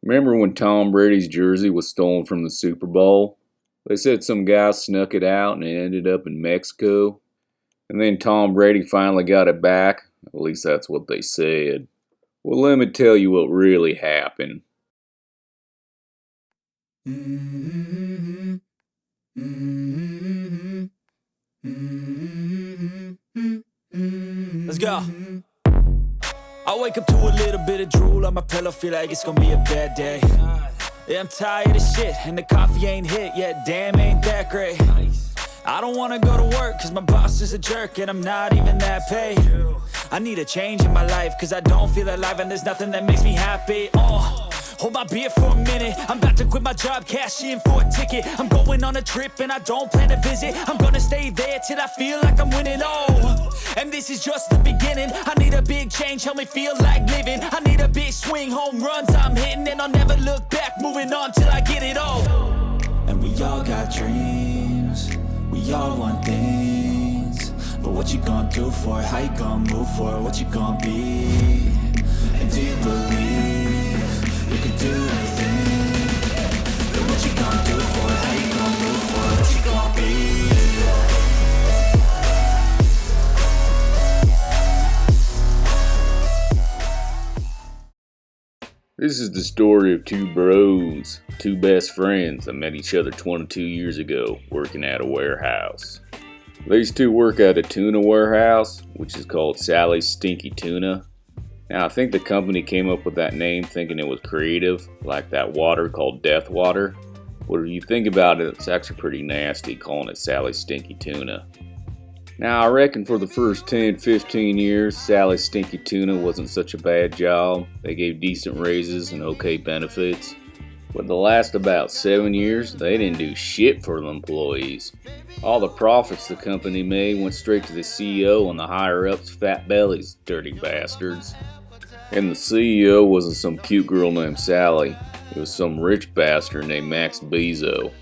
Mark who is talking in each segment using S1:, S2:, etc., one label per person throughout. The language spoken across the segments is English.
S1: Remember when Tom Brady's jersey was stolen from the Super Bowl? They said some guy snuck it out and it ended up in Mexico. And then Tom Brady finally got it back. At least that's what they said. Well, let me tell you what really happened.
S2: Let's go. I wake up to a little bit of drool on my pillow, feel like it's gonna be a bad day. Yeah, I'm tired of shit, and the coffee ain't hit yet, damn, ain't that great. I don't wanna go to work, cause my boss is a jerk, and I'm not even that paid. I need a change in my life, cause I don't feel alive, and there's nothing that makes me happy. Hold my beer for a minute. I'm about to quit my job, cash in for a ticket. I'm going on a trip and I don't plan to visit. I'm gonna stay there till I feel like I'm winning. And this is just the beginning. I need a big change, help me feel like living. I need a big swing, home runs I'm hitting, and I'll never look back, moving on till I get it all. And we all got dreams, we all want things. But what you gonna do for it? How you gonna move for it? What you gonna be? And do you believe you can do anything? But what you gonna do for it? How you gonna move for it? What you gonna be?
S1: This is the story of two bros, two best friends that met each other 22 years ago working at a warehouse. These two work at a tuna warehouse, which is called Sally's Stinky Tuna. Now, I think the company came up with that name thinking it was creative, like that water called Death Water. But if you think about it, it's actually pretty nasty calling it Sally's Stinky Tuna. Now, I reckon for the first 10-15 years, Sally's Stinky Tuna wasn't such a bad job. They gave decent raises and okay benefits. But the last about 7 years, they didn't do shit for the employees. All the profits the company made went straight to the CEO and the higher-ups' fat bellies, dirty bastards. And the CEO wasn't some cute girl named Sally. It was some rich bastard named Max Bezos.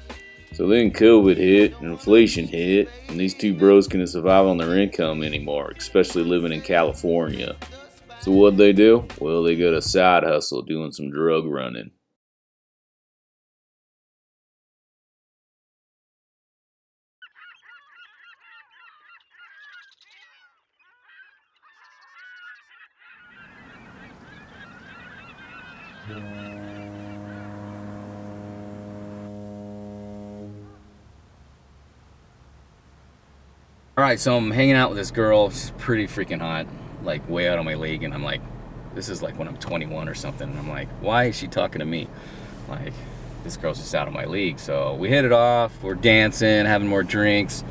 S1: So then COVID hit, and inflation hit, and these two bros couldn't survive on their income anymore, especially living in California. So what'd they do? Well, they got a side hustle doing some drug running.
S3: Alright, so I'm hanging out with this girl. She's pretty freaking hot, like way out of my league, and I'm like, this is like when I'm 21 or something, and I'm like, why is she talking to me? Like, this girl's just out of my league. So we hit it off, we're dancing, having more drinks,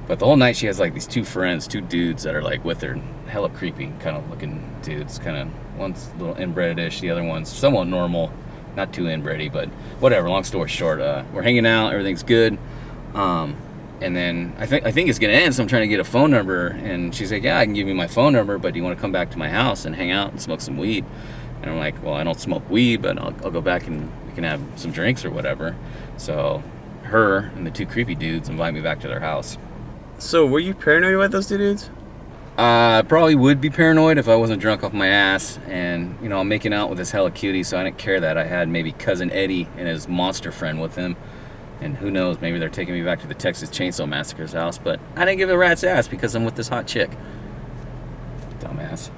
S3: but the whole night she has like these two friends, two dudes that are like with her, hella creepy kind of looking dudes, kind of, one's a little inbred-ish, the other one's somewhat normal, not too inbred-y, but whatever, long story short, we're hanging out, everything's good. And then I think it's gonna end, so I'm trying to get a phone number, and she's like, yeah, I can give you my phone number, but do you want to come back to my house and hang out and smoke some weed? And I'm like, well, I don't smoke weed, but I'll go back and we can have some drinks or whatever. So her and the two creepy dudes invite me back to their house.
S4: So were you paranoid about those two dudes?
S3: I probably would be paranoid if I wasn't drunk off my ass, and you know, I'm making out with this hella cutie, so I didn't care that I had maybe cousin Eddie and his monster friend with him. And who knows, maybe they're taking me back to the Texas Chainsaw Massacre's house, but I didn't give a rat's ass because I'm with this hot chick. Dumbass.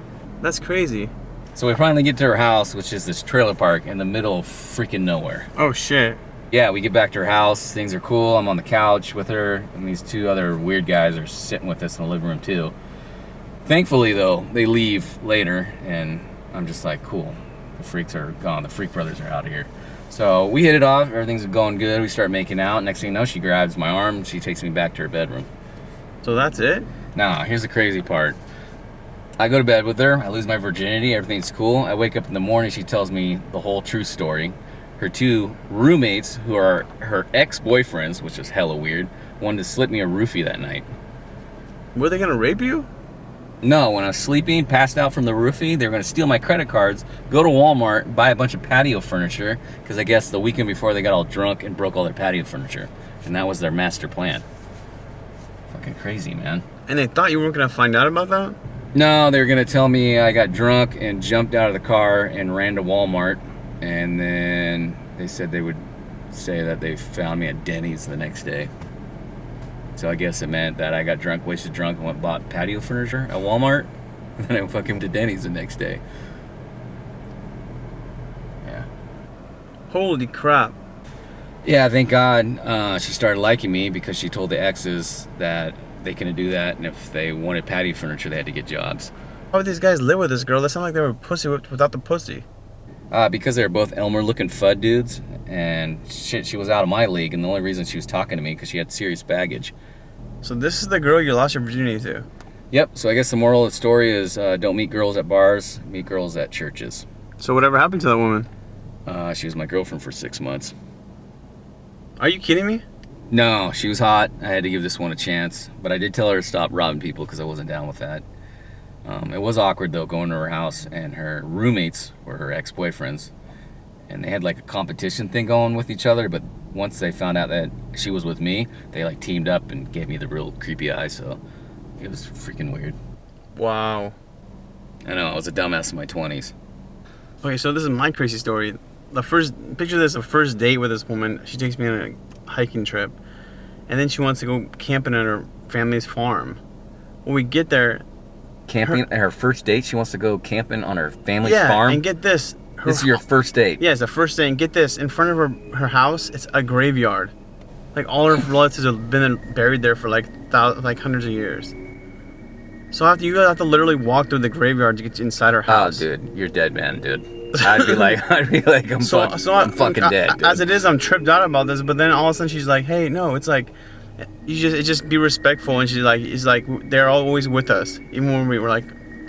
S4: That's crazy.
S3: So we finally get to her house, which is this trailer park in the middle of freaking nowhere.
S4: Oh shit.
S3: Yeah, we get back to her house, things are cool, I'm on the couch with her, and these two other weird guys are sitting with us in the living room too. Thankfully though, they leave later, and I'm just like, cool, the freaks are gone, the freak brothers are out of here. So we hit it off, everything's going good, we start making out. Next thing you know, she grabs my arm, she takes me back to her bedroom.
S4: So that's it?
S3: Nah, here's the crazy part. I go to bed with her, I lose my virginity, everything's cool. I wake up in the morning, she tells me the whole true story. Her two roommates, who are her ex-boyfriends, which is hella weird, wanted to slip me a roofie that night.
S4: Were they gonna rape you?
S3: No, when I was sleeping, passed out from the roofie, they were going to steal my credit cards, go to Walmart, buy a bunch of patio furniture, because I guess the weekend before they got all drunk and broke all their patio furniture. And that was their master plan. Fucking crazy, man.
S4: And they thought you weren't gonna find out about that?
S3: No, they were going to tell me I got drunk and jumped out of the car and ran to Walmart And then they said they would say that they found me at Denny's the next day. So I guess it meant that I got drunk, wasted drunk, and went bought patio furniture at Walmart. And then I fucking went to Denny's the next day. Yeah.
S4: Holy crap.
S3: Yeah, thank God she started liking me because she told the exes that they couldn't do that, and if they wanted patio furniture, they had to get jobs.
S4: How would these guys live with this girl? They sound like they were pussy whipped without the pussy.
S3: Because they were both Elmer-looking FUD dudes, and shit, she was out of my league, and the only reason she was talking to me because she had serious baggage.
S4: So this is the girl you lost your virginity to.
S3: Yep, so I guess the moral of the story is don't meet girls at bars, meet girls at churches.
S4: So whatever happened to that woman?
S3: She was my girlfriend for 6 months.
S4: Are you kidding me?
S3: No, she was hot. I had to give this one a chance, but I did tell her to stop robbing people because I wasn't down with that. It was awkward though, going to her house, and her roommates were her ex-boyfriends, and they had like a competition thing going with each other, but once they found out that she was with me, they like teamed up and gave me the real creepy eye, so it was freaking weird.
S4: Wow.
S3: I know, I was a dumbass in my 20s.
S4: Okay, so this is my crazy story. Picture this, the first date with this woman. She takes me on a hiking trip, and then she wants to go camping at her family's farm. When we get there,
S3: Camping at her first date? She wants to go camping on her family's farm?
S4: and get this.
S3: This is your first date?
S4: Yeah, it's the first day, and get this. In front of her house, it's a graveyard. Like, all her relatives have been buried there for like hundreds of years. So you have to literally walk through the graveyard to get inside her house.
S3: Oh, dude, you're dead, man, dude. I'd be like, I'm fucking dead, dude.
S4: As it is, I'm tripped out about this, but then all of a sudden she's like, hey, no, it's like, just be respectful, and it's like they're always with us, even when we were like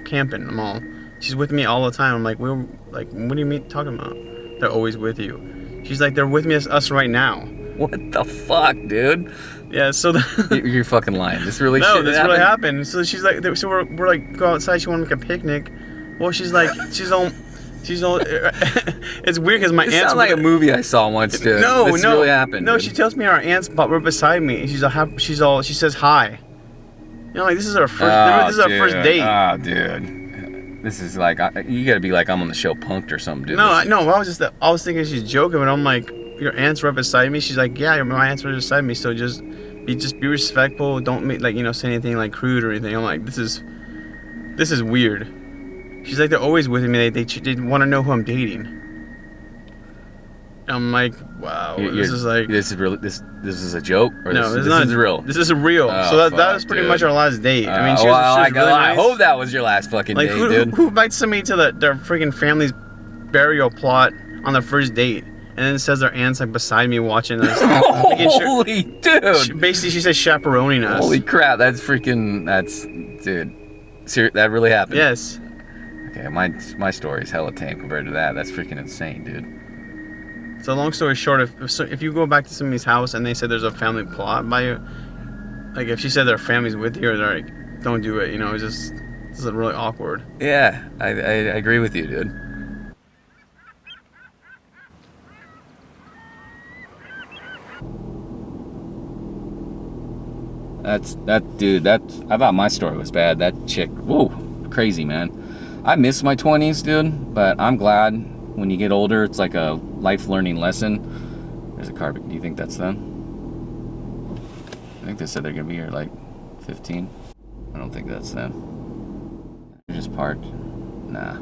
S4: camping them all. She's with me all the time. I'm like, what do you mean talking about? They're always with you. She's like, they're with me as us right now.
S3: What the fuck, dude?
S4: Yeah, so
S3: You're fucking lying. This really
S4: no,
S3: shit
S4: this
S3: happened?
S4: really happened. So she's like, so we're like go outside. She want to make a picnic. Well, she's like, she's all. It's weird because my
S3: It
S4: aunt's
S3: sounds like a movie I saw once, dude. This really happened.
S4: No,
S3: dude.
S4: she tells me our aunt's right beside me. She says hi. You know, like this is our first. This is our first date.
S3: Oh, dude. This is like you gotta be like I'm on the show Punked or something, dude.
S4: No, I was thinking she's joking, but I'm like, your aunt's right beside me. She's like, yeah, my aunt's right beside me. So just be respectful. Don't say anything like crude or anything. I'm like, this is weird. She's like, they're always with me. They want to know who I'm dating. I'm like, wow, this is
S3: really this is a joke, or
S4: no,
S3: this
S4: is
S3: real.
S4: This is real.
S3: Oh,
S4: so that
S3: fuck,
S4: was pretty
S3: dude.
S4: much our last date. I mean,
S3: I hope that was your last fucking
S4: like,
S3: date, dude.
S4: Who invites somebody to their freaking family's burial plot on their first date, and then it says their aunt's like beside me watching us?
S3: Holy dude!
S4: Basically, she says chaperoning us.
S3: Holy crap! Dude. That really happened.
S4: Yes.
S3: Okay, my story's hella tame compared to that. That's freaking insane, dude.
S4: So long story short, if you go back to somebody's house and they said there's a family plot by you, like if she said their family's with you, or they're like, don't do it. This is really awkward.
S3: Yeah, I agree with you, dude. I thought my story was bad. That chick, whoa, crazy, man. I miss my 20s, dude, but I'm glad when you get older, it's like a life learning lesson. There's a car. Do you think that's them? I think they said they're gonna be here like 15. I don't think that's them. They're just parked. Nah.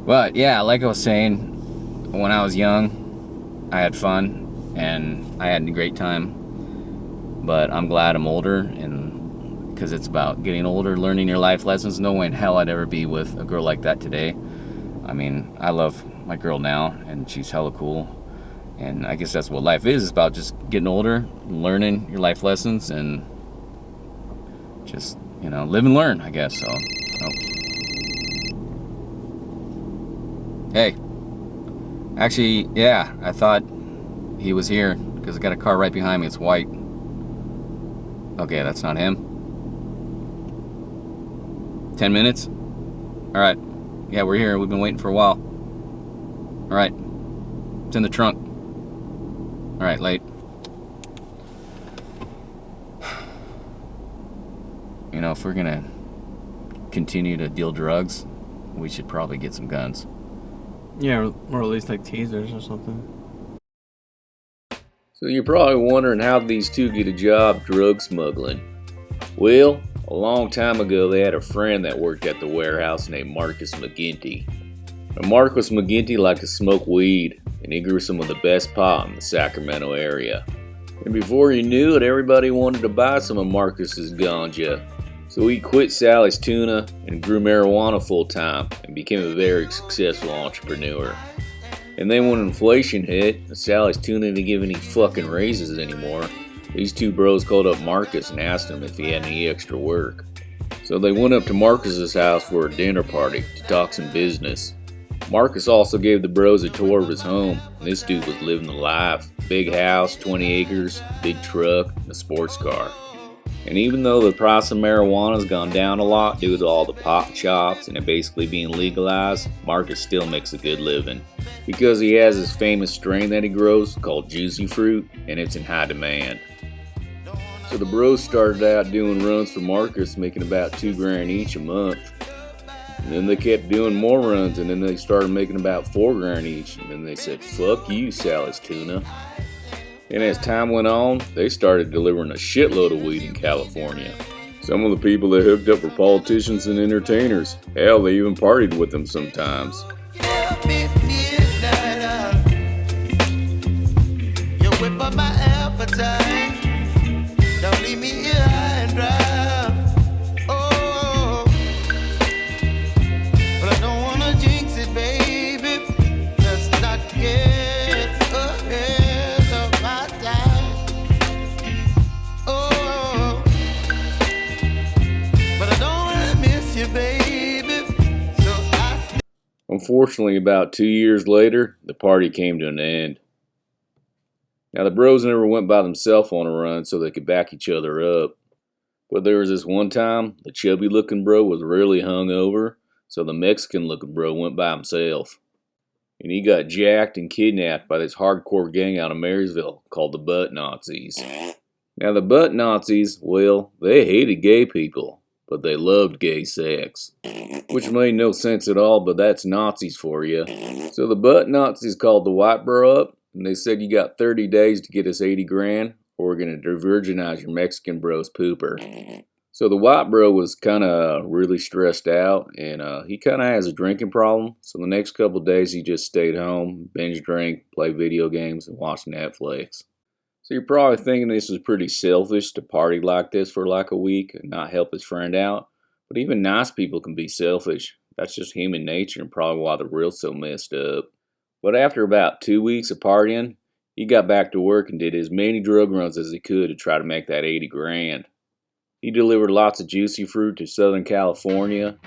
S3: But yeah, like I was saying, when I was young, I had fun and I had a great time. But I'm glad I'm older, and because it's about getting older, learning your life lessons. No way in hell I'd ever be with a girl like that today. I mean, I love my girl now, and she's hella cool. And I guess that's what life is. It's about just getting older, learning your life lessons, and just, live and learn, I guess. So, Hey. Actually, yeah, I thought he was here, because I got a car right behind me. It's white. Okay, that's not him. 10 minutes? Alright. Yeah, we're here. We've been waiting for a while. Alright. It's in the trunk. Alright, late. If we're gonna continue to deal drugs, we should probably get some guns.
S4: Yeah, or at least like teasers or something.
S1: So you're probably wondering how these two get a job drug smuggling. Well, a long time ago they had a friend that worked at the warehouse named Marcus McGinty. Now, Marcus McGinty liked to smoke weed, and he grew some of the best pot in the Sacramento area. And before you knew it, everybody wanted to buy some of Marcus's ganja. So he quit Sally's Tuna and grew marijuana full time and became a very successful entrepreneur. And then when inflation hit, and Sally's Tuna didn't give any fucking raises anymore, these two bros called up Marcus and asked him if he had any extra work. So they went up to Marcus's house for a dinner party to talk some business. Marcus also gave the bros a tour of his home, and this dude was living the life. Big house, 20 acres, big truck, and a sports car. And even though the price of marijuana has gone down a lot due to all the pot shops and it basically being legalized, Marcus still makes a good living. Because he has this famous strain that he grows called Juicy Fruit, and it's in high demand. So the bros started out doing runs for Marcus, making about $2,000 each a month. And then they kept doing more runs, and then they started making about $4,000 each. And then they said, "Fuck you, Sally's Tuna." And as time went on, they started delivering a shitload of weed in California. Some of the people they hooked up were politicians and entertainers. Hell, they even partied with them sometimes. Unfortunately, about 2 years later, the party came to an end. Now, the bros never went by themselves on a run so they could back each other up. But there was this one time, the chubby looking bro was really hungover, so the Mexican looking bro went by himself. And he got jacked and kidnapped by this hardcore gang out of Marysville called the Butt Nazis. Now, the Butt Nazis, well, they hated gay people, but they loved gay sex. Which made no sense at all, but that's Nazis for you. So the Butt Nazis called the white bro up, and they said, "You got 30 days to get us 80 grand, or we're going to de-virginize your Mexican bro's pooper." So the white bro was kind of really stressed out, and he kind of has a drinking problem. So the next couple of days he just stayed home, binge drank, played video games, and watched Netflix. So you're probably thinking this was pretty selfish to party like this for like a week and not help his friend out. But even nice people can be selfish. That's just human nature and probably why the world's so messed up. But after about 2 weeks of partying, he got back to work and did as many drug runs as he could to try to make that 80 grand. He delivered lots of juicy fruit to Southern California,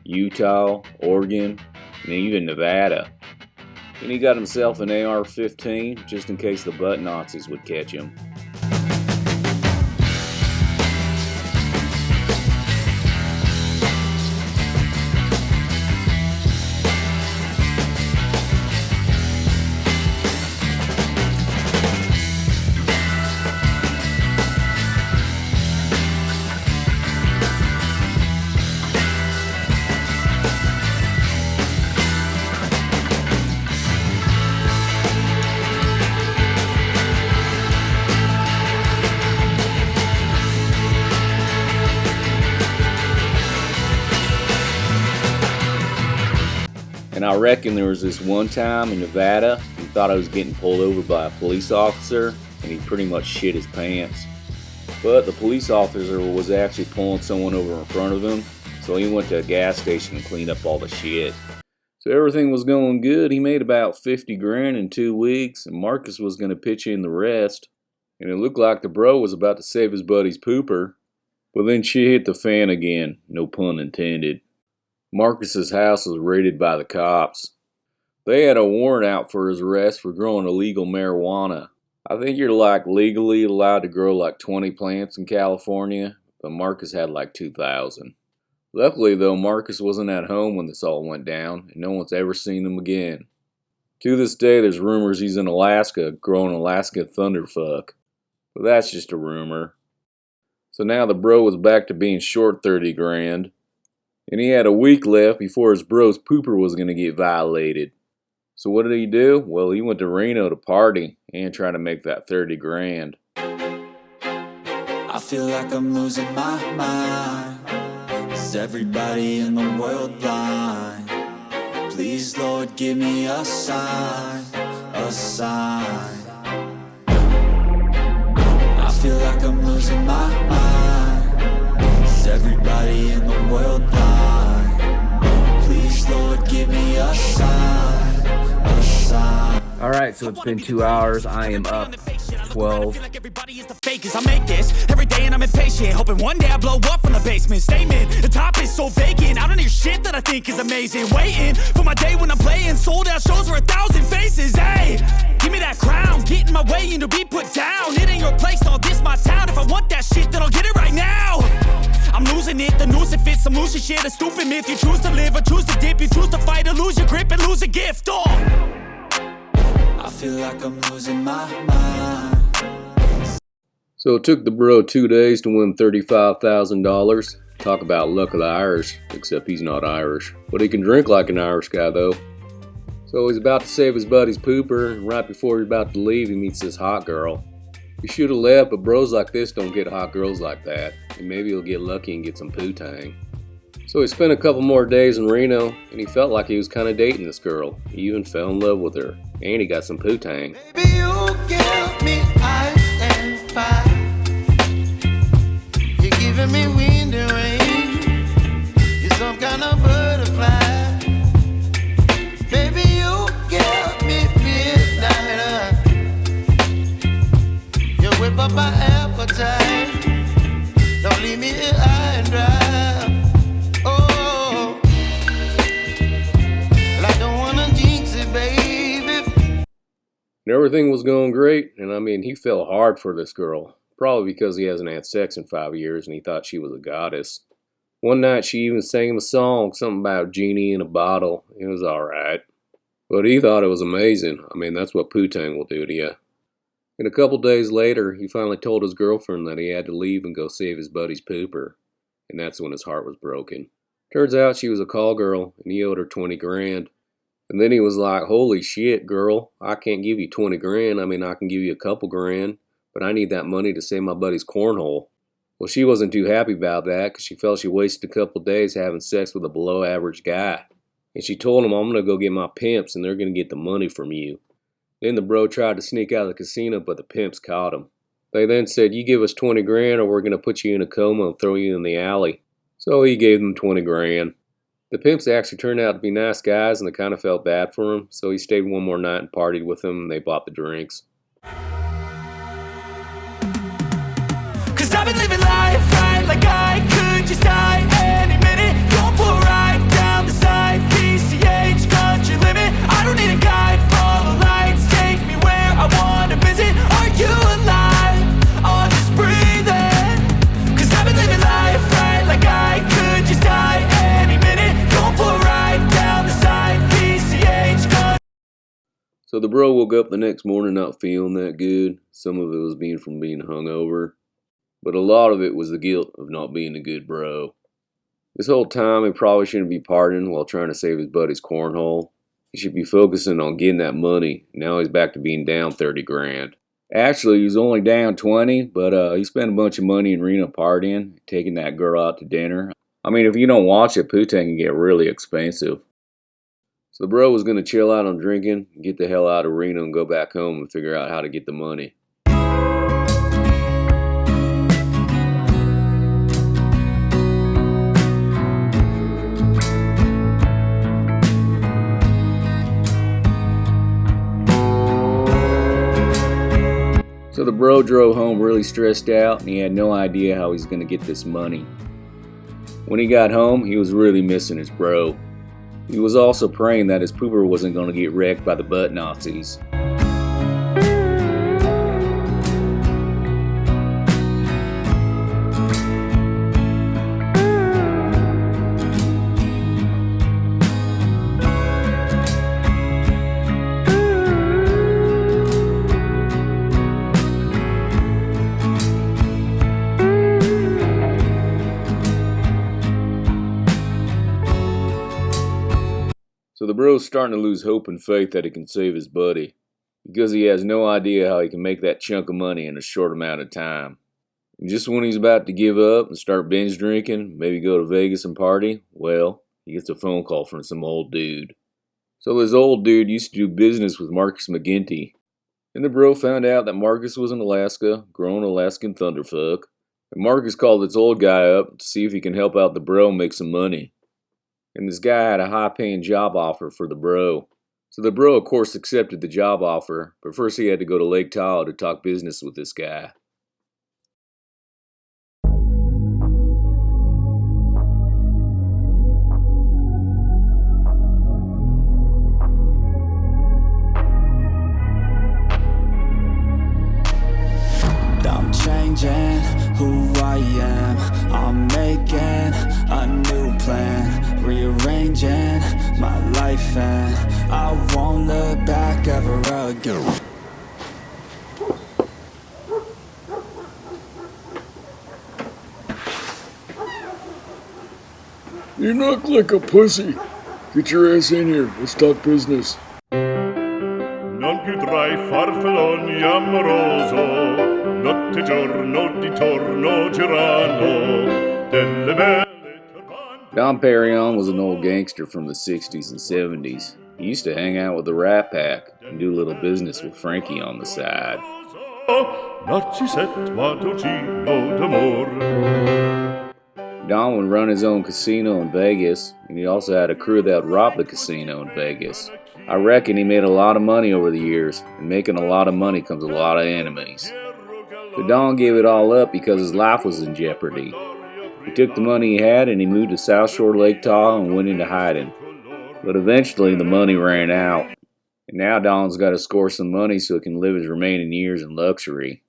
S1: Utah, Oregon, and even Nevada. And he got himself an AR-15 just in case the Butt Nazis would catch him. And I reckon there was this one time in Nevada, he thought I was getting pulled over by a police officer, and he pretty much shit his pants. But the police officer was actually pulling someone over in front of him, so he went to a gas station and cleaned up all the shit. So everything was going good. He made about 50 grand in 2 weeks, and Marcus was going to pitch in the rest. And it looked like the bro was about to save his buddy's pooper. But then shit hit the fan again, no pun intended. Marcus's house was raided by the cops. They had a warrant out for his arrest for growing illegal marijuana. I think you're like legally allowed to grow like 20 plants in California, but Marcus had like 2,000. Luckily though, Marcus wasn't at home when this all went down, and no one's ever seen him again. To this day, there's rumors he's in Alaska growing Alaska thunderfuck. But that's just a rumor. So now the bro was back to being short 30 grand. And he had a week left before his bro's pooper was going to get violated. So what did he do? Well, he went to Reno to party and try to make that 30 grand.
S2: I feel like I'm losing my mind. Is everybody in the world blind? Please, Lord, give me a sign, a sign. I feel like I'm losing my mind. Is everybody in the world blind? Please, Lord, give me a sign, a sign.
S3: Alright, so it's been 2 hours. I am up 12.
S2: I make this every day and I'm impatient, hoping one day I blow up from the basement. Statement, the top is so vacant, I don't hear shit that I think is amazing. Waiting for my day when I'm playing sold out shows for 1,000 faces. Hey, give me that crown, get in my way and to be put down. It ain't your place, all this my town. If I want that shit, then I'll get it right now. I'm losing it, the noose it fits, some losing shit, a stupid myth. You choose to live or choose to dip, you choose to fight or lose your grip and lose a gift. Oh, I feel like I'm losing my mind.
S1: So it took the bro 2 days to win $35,000. Talk about luck of the Irish, except he's not Irish. But he can drink like an Irish guy though. So he's about to save his buddy's pooper, and right before he's about to leave, he meets this hot girl. He should have left, but bros like this don't get hot girls like that. And maybe he'll get lucky and get some poo-tang. So he spent a couple more days in Reno, and he felt like he was kind of dating this girl. He even fell in love with her, and he got some poo-tang.
S5: Baby, you give me ice and fire. You're giving me wind and rain. You're some kind of butterfly. Baby, you give me midnight. You whip up my appetite. Don't leave me here high and dry. Oh, well, I don't wanna jinx it, baby.
S1: And everything was going great, and I mean, he fell hard for this girl. Probably because he hasn't had sex in 5 years and he thought she was a goddess. One night she even sang him a song, something about genie in a bottle. It was alright. But he thought it was amazing. I mean, that's what poo-tang will do to you. And a couple days later, he finally told his girlfriend that he had to leave and go save his buddy's pooper. And that's when his heart was broken. Turns out she was a call girl and he owed her 20 grand. And then he was like, holy shit, girl, I can't give you 20 grand. I mean, I can give you a couple grand, but I need that money to save my buddy's cornhole. Well, she wasn't too happy about that because she felt she wasted a couple days having sex with a below average guy. And she told him, I'm going to go get my pimps and they're going to get the money from you. Then the bro tried to sneak out of the casino, but the pimps caught him. They then said, you give us 20 grand or we're going to put you in a coma and throw you in the alley. So he gave them 20 grand. The pimps actually turned out to be nice guys and they kind of felt bad for him. So he stayed one more night and partied with them and they bought the drinks.
S2: Cause I've been living life right like I could just die any minute. Going for a ride down the side, PCH, country limit. I don't need a guide, follow lights, take me where I wanna visit. Are you alive? Or just breathing? Cause I've been living life right like I could just die any minute. Going for a ride down the side, PCH, country.
S1: So the bro woke up the next morning not feeling that good. Some of it was from being hungover. But a lot of it was the guilt of not being a good bro. This whole time, he probably shouldn't be partying while trying to save his buddy's cornhole. He should be focusing on getting that money. Now he's back to being down 30 grand. Actually, he's only down 20, but he spent a bunch of money in Reno partying, taking that girl out to dinner. I mean, if you don't watch it, poo-tang can get really expensive. So the bro was going to chill out on drinking, get the hell out of Reno and go back home and figure out how to get the money. So the bro drove home really stressed out and he had no idea how he's going to get this money. When he got home, he was really missing his bro. He was also praying that his pooper wasn't going to get wrecked by the butt Nazis. So the bro's starting to lose hope and faith that he can save his buddy, because he has no idea how he can make that chunk of money in a short amount of time. And just when he's about to give up and start binge drinking, maybe go to Vegas and party, well, he gets a phone call from some old dude. So this old dude used to do business with Marcus McGinty, and the bro found out that Marcus was in Alaska, growing Alaskan thunderfuck, and Marcus called this old guy up to see if he can help out the bro make some money. And this guy had a high-paying job offer for the bro. So the bro, of course, accepted the job offer, but first he had to go to Lake Tahoe to talk business with this guy.
S2: I'm changing who I am. I'm making a new plan, rearranging my life, and I won't look back ever again.
S1: You knock like a pussy. Get your ass in here. Let's talk business.
S6: Non più tra i farfalloni amoroso, notte e giorno di torno girano, delle belle turbante.
S1: Dom Perignon was an old gangster from the 60s and 70s. He used to hang out with the Rat Pack and do a little business with Frankie on the side.
S6: Narcisetto Adolcino d'amor.
S1: Don would run his own casino in Vegas, and he also had a crew that would rob the casino in Vegas. I reckon he made a lot of money over the years, and making a lot of money comes a lot of enemies. But Don gave it all up because his life was in jeopardy. He took the money he had and he moved to South Shore Lake Tahoe and went into hiding. But eventually the money ran out, and now Don's got to score some money so he can live his remaining years in luxury.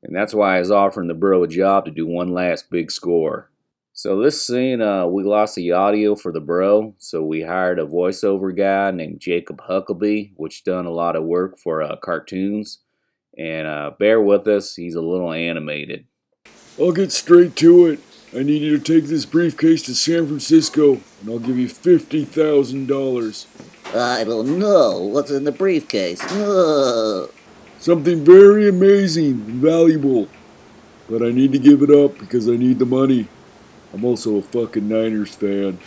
S1: And that's why he's offering the bro a job to do one last big score. So this scene, we lost the audio for the bro, so we hired a voiceover guy named Jacob Huckabee, which done a lot of work for cartoons. And bear with us, he's a little animated.
S7: I'll get straight to it. I need you to take this briefcase to San Francisco, and I'll give you $50,000.
S8: I don't know. What's in the briefcase? Ugh.
S7: Something very amazing and valuable. But I need to give it up because I need the money. I'm also a fucking Niners fan.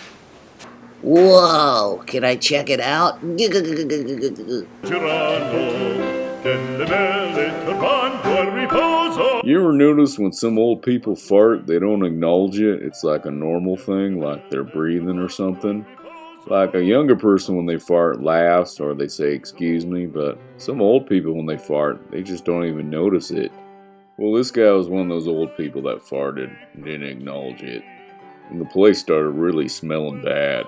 S8: Whoa, can I check it out?
S1: You ever notice when some old people fart, they don't acknowledge it? It's like a normal thing, like they're breathing or something. Like a younger person when they fart laughs or they say excuse me, but some old people when they fart, they just don't even notice it. Well, this guy was one of those old people that farted and didn't acknowledge it. And the place started really smelling bad.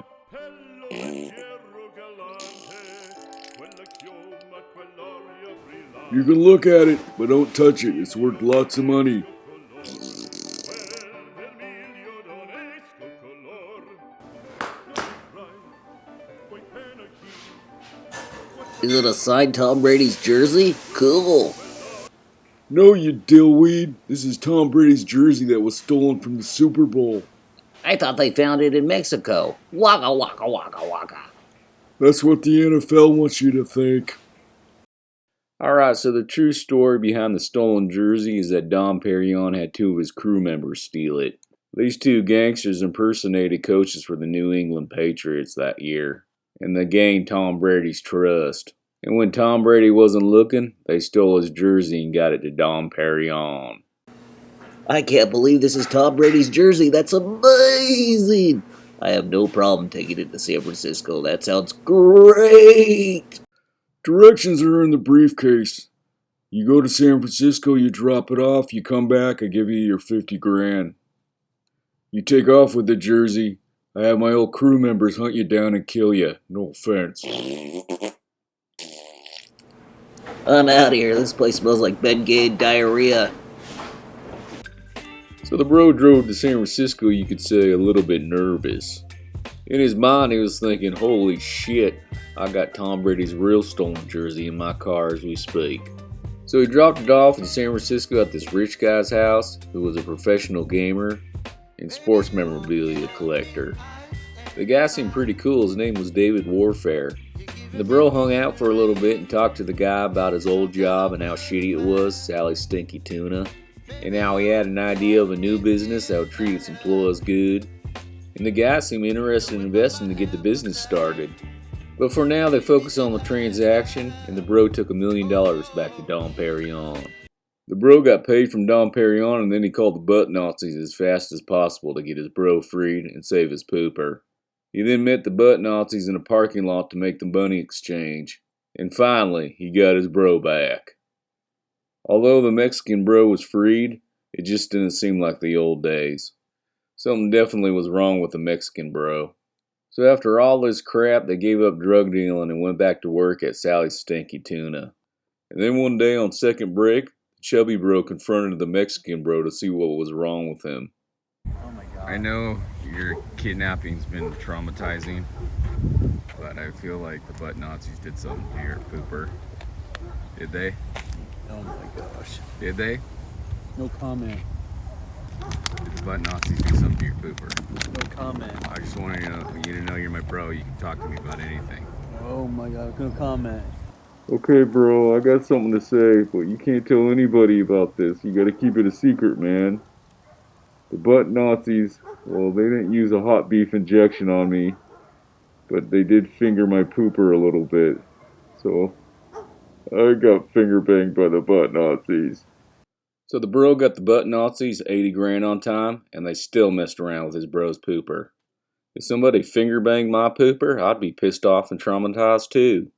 S7: You can look at it, but don't touch it. It's worth lots of money.
S8: Is it a signed Tom Brady's jersey? Cool.
S7: No, you dillweed. This is Tom Brady's jersey that was stolen from the Super Bowl.
S8: I thought they found it in Mexico. Waka waka waka waka.
S7: That's what the NFL wants you to think.
S1: Alright, so the true story behind the stolen jersey is that Dom Perignon had two of his crew members steal it. These two gangsters impersonated coaches for the New England Patriots that year, and they gained Tom Brady's trust. And when Tom Brady wasn't looking, they stole his jersey and got it to Dom Perignon.
S8: I can't believe this is Tom Brady's jersey. That's amazing. I have no problem taking it to San Francisco. That sounds great.
S7: Directions are in the briefcase. You go to San Francisco, you drop it off, you come back, I give you your 50 grand. You take off with the jersey. I have my old crew members hunt you down and kill you. No offense.
S8: I'm out of here. This place smells like Bengay diarrhea.
S1: So the bro drove to San Francisco, you could say, a little bit nervous. In his mind, he was thinking, holy shit, I got Tom Brady's real stolen jersey in my car as we speak. So he dropped it off in San Francisco at this rich guy's house, who was a professional gamer and sports memorabilia collector. The guy seemed pretty cool. His name was David Warfare. The bro hung out for a little bit and talked to the guy about his old job and how shitty it was, Sally's Stinky Tuna, and how he had an idea of a new business that would treat its employees good. And the guy seemed interested in investing to get the business started. But for now, they focused on the transaction, and the bro took $1 million back to Dom Perignon. The bro got paid from Dom Perignon, and then he called the butt Nazis as fast as possible to get his bro freed and save his pooper. He then met the butt Nazis in a parking lot to make the money exchange. And finally, he got his bro back. Although the Mexican bro was freed, it just didn't seem like the old days. Something definitely was wrong with the Mexican bro. So after all this crap, they gave up drug dealing and went back to work at Sally's Stinky Tuna. And then one day on second break, the chubby bro confronted the Mexican bro to see what was wrong with him.
S3: I know your kidnapping's been traumatizing, but I feel like the butt Nazis did something to your pooper. Did they?
S9: Oh my gosh.
S3: Did they?
S9: No comment.
S3: Did the butt Nazis do something to your pooper?
S9: No comment.
S3: I just wanted you to know you're my bro. You can talk to me about anything.
S9: Oh my god, no comment.
S7: Okay, bro, I got something to say, but you can't tell anybody about this. You gotta keep it a secret, man. The butt Nazis, well, they didn't use a hot beef injection on me, but they did finger my pooper a little bit. So, I got finger banged by the butt Nazis.
S1: So the bro got the butt Nazis 80 grand on time, and they still messed around with his bro's pooper. If somebody finger banged my pooper, I'd be pissed off and traumatized too.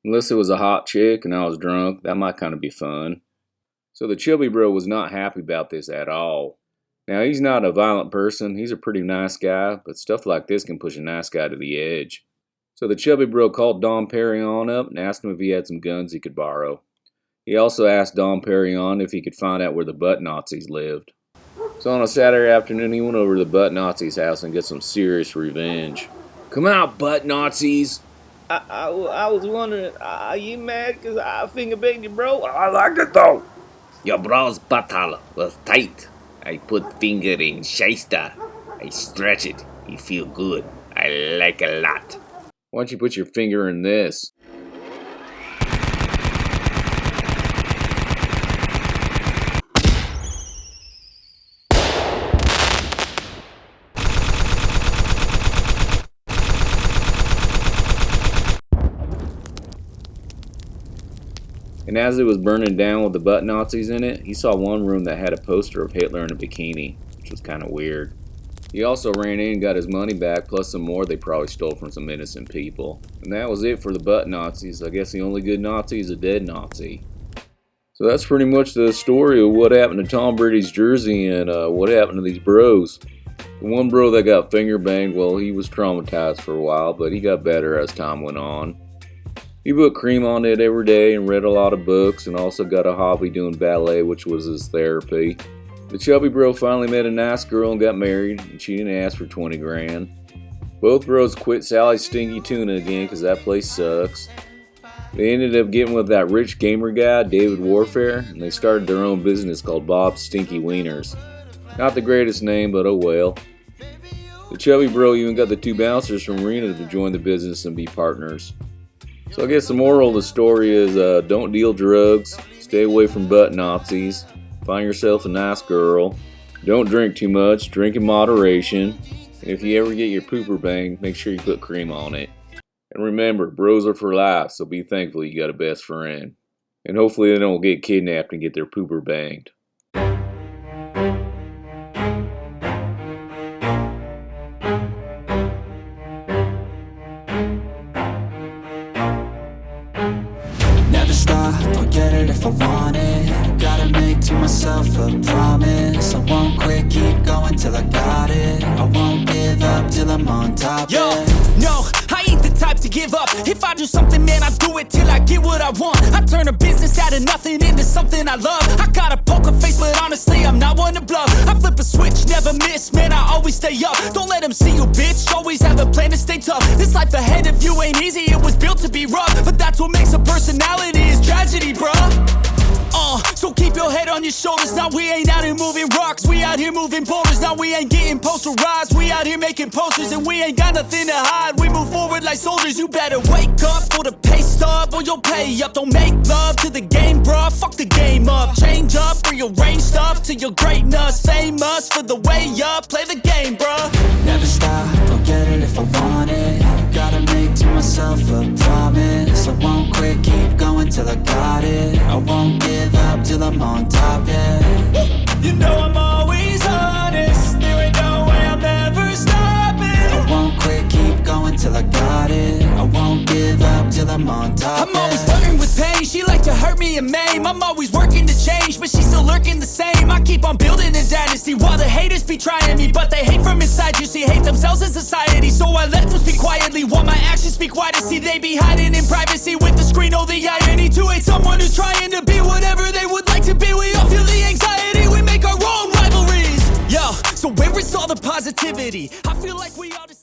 S1: Unless it was a hot chick and I was drunk, that might kind of be fun. So the chubby bro was not happy about this at all. Now, he's not a violent person, he's a pretty nice guy, but stuff like this can push a nice guy to the edge. So the chubby bro called Dom Perignon up and asked him if he had some guns he could borrow. He also asked Dom Perignon if he could find out where the butt Nazis lived. So on a Saturday afternoon, he went over to the butt Nazis' house and got some serious revenge. Come out, butt Nazis! I was wondering, are you mad because I finger banged you, bro? I like it though! Your bro's butthole was tight. I put finger in shyster. I stretch it. You feel good. I like a lot. Why don't you put your finger in this? And as it was burning down with the butt Nazis in it, he saw one room that had a poster of Hitler in a bikini, which was kind of weird. He also ran in and got his money back, plus some more they probably stole from some innocent people. And that was it for the butt Nazis. I guess the only good Nazi is a dead Nazi. So that's pretty much the story of what happened to Tom Brady's jersey and what happened to these bros. The one bro that got finger banged, well, he was traumatized for a while, but he got better as time went on. He put cream on it every day and read a lot of books and also got a hobby doing ballet, which was his therapy. The chubby bro finally met a nice girl and got married, and she didn't ask for 20 grand. Both bros quit Sally's Stinky Tuna again because that place sucks. They ended up getting with that rich gamer guy, David Warfare, and they started their own business called Bob's Stinky Wieners. Not the greatest name, but oh well. The chubby bro even got the two bouncers from Rena to join the business and be partners. So I guess the moral of the story is don't deal drugs, stay away from butt Nazis, find yourself a nice girl, don't drink too much, drink in moderation, and if you ever get your pooper banged, make sure you put cream on it. And remember, bros are for life, so be thankful you got a best friend. And hopefully they don't get kidnapped and get their pooper banged.
S2: I'll get it if I want it. Gotta make to myself a promise. I won't quit, keep going till I got it. I won't give up till I'm on top. Yo, no, I ain't the type to give up. If I do something, man, I do it till I get what I want. I turn a business out of nothing into something I love. I got a poker face, but honestly, I'm not one to bluff. I flip a switch, never miss, man, I always stay up. Don't let them see you, bitch, always have a plan to stay tough. This life ahead of you ain't easy, it was built to be rough. But that's what makes a personality, is tragedy, bruh. So keep your head on your shoulders, now we ain't out here moving rocks. rise. We out here moving boulders, now we ain't getting posterized. We out here making posters and we ain't got nothing to hide. We move forward like soldiers, you better wake up for the pay stub or you'll pay up. Don't make love to the game, bruh, fuck the game up. Change up, rearrange stuff to your greatness. Famous for the way up, play the game, bruh. Never stop, I'll get it if I want it. Gotta make to myself a promise. I won't quit, keep going till I got it. I won't give up till I'm on top, yeah. You know I'm always honest. There ain't no way I'm ever stopping. I won't quit, keep going till I got it. I won't give up till I'm on top. I'm always flirting with pain. She like to hurt me and maim. I'm always working to change, but she's still lurking the same. I keep on building a dynasty while the haters be trying me, but they hate from inside. You see, hate themselves in society, so I let them speak quietly while my actions speak wider. See, they be hiding in privacy with the screen. Oh, the irony to hate someone who's trying to be whatever they would like to be. We all feel the anxiety. We make our own rivalries. Yo, so where is all the positivity? I feel like we ought to